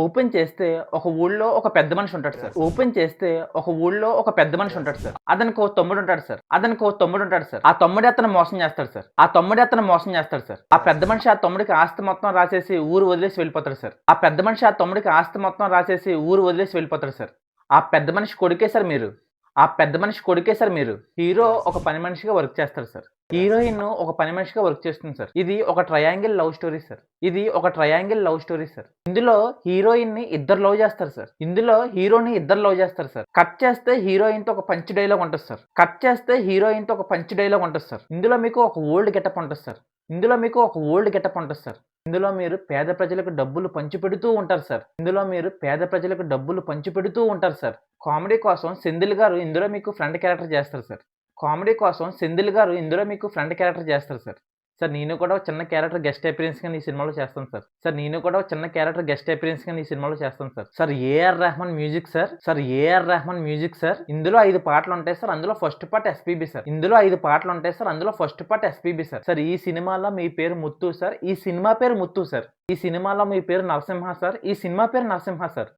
Open చేస్తే ఒక ఊళ్ళో ఒక పెద్ద మనిషి ఉంటాడు సార్. ఓపెన్ చేస్తే ఒక ఊళ్ళో ఒక పెద్ద మనిషి ఉంటాడు సార్. అతనికి ఓ తమ్ముడు ఉంటాడు సార్. అతనికి ఓ తమ్ముడు ఉంటాడు సార్. ఆ తమ్ముడే అతను మోసం చేస్తాడు సార్. ఆ తమ్ముడే అతను మోసం చేస్తాడు సార్. ఆ పెద్ద మనిషి ఆ తమ్ముడికి ఆస్తి మొత్తం రాసేసి ఊరు వదిలేసి వెళ్ళిపోతాడు సార్. ఆ పెద్ద మనిషి ఆ తమ్ముడికి ఆస్తి మొత్తం రాసేసి ఊరు వదిలేసి వెళ్ళిపోతాడు సార్. ఆ పెద్ద మనిషి కొడుకే సార్ మీరు. ఆ పెద్ద మనిషి కొడుకే సార్ మీరు. హీరో ఒక పని మనిషిగా వర్క్ చేస్తాడు సార్. హీరోయిన్ ఒక పని మనిషిగా వర్క్ చేస్తుంది సార్. ఇది ఒక ట్రయాంగిల్ లవ్ స్టోరీ సార్. ఇది ఒక ట్రయాంగిల్ లవ్ స్టోరీ సార్. ఇందులో హీరోయిన్ ని ఇద్దరు లవ్ చేస్తారు సార్. ఇందులో హీరోని ఇద్దరు లవ్ చేస్తారు సార్. కట్ చేస్తే హీరోయిన్ తో ఒక పంచ్ డైలాగ్ ఉంటుంది సార్. కట్ చేస్తే హీరోయిన్ తో ఒక పంచ్ డైలాగ్ ఉంటుంది సార్. ఇందులో మీకు ఒక ఓల్డ్ గెటప్ ఉంటుంది సార్. ఇందులో మీకు ఒక ఓల్డ్ గెటప్ ఉంటుంది సార్. ఇందులో మీరు పేద ప్రజలకు డబ్బులు పంచిపెడుతూ ఉంటారు సార్. ఇందులో మీరు పేద ప్రజలకు డబ్బులు పంచిపెడుతూ ఉంటారు సార్. కామెడీ కోసం సెంధిల్ గారు ఇందులో మీకు ఫ్రంట్ క్యారెక్టర్ చేస్తారు సార్. కామెడీ కోసం సెంధిల్ గారు ఇందులో మీకు ఫ్రంట్ క్యారెక్టర్ చేస్తారు సార్. సార్ నేను కూడా ఒక చిన్న క్యారెక్టర్ గెస్ట్ అపిరియన్స్ గా ఈ సినిమాలో చేస్తాను సార్. సార్ నేను కూడా ఒక చిన్న క్యారెక్టర్ గెస్ట్ అపిరియన్స్ గా ఈ సినిమాలో చేస్తాను sir. Sir A R Rahman music sir. Sir A R Rahman music sir. ఇందులో 5 పాటలు ఉంటాయి సార్. అందులో ఫస్ట్ పార్ట్ ఎస్పీబీ సార్. ఇందులో 5 పాటలు ఉంటాయి సార్. అందులో first part SPB sir. Sir ఈ సినిమాలో మీ పేరు ముత్తు సార్. ఈ సినిమా పేరు ముత్తు సార్. ఈ సినిమాలో మీ పేరు నరసింహ సార్. ఈ సినిమా పేరు నరసింహ సార్.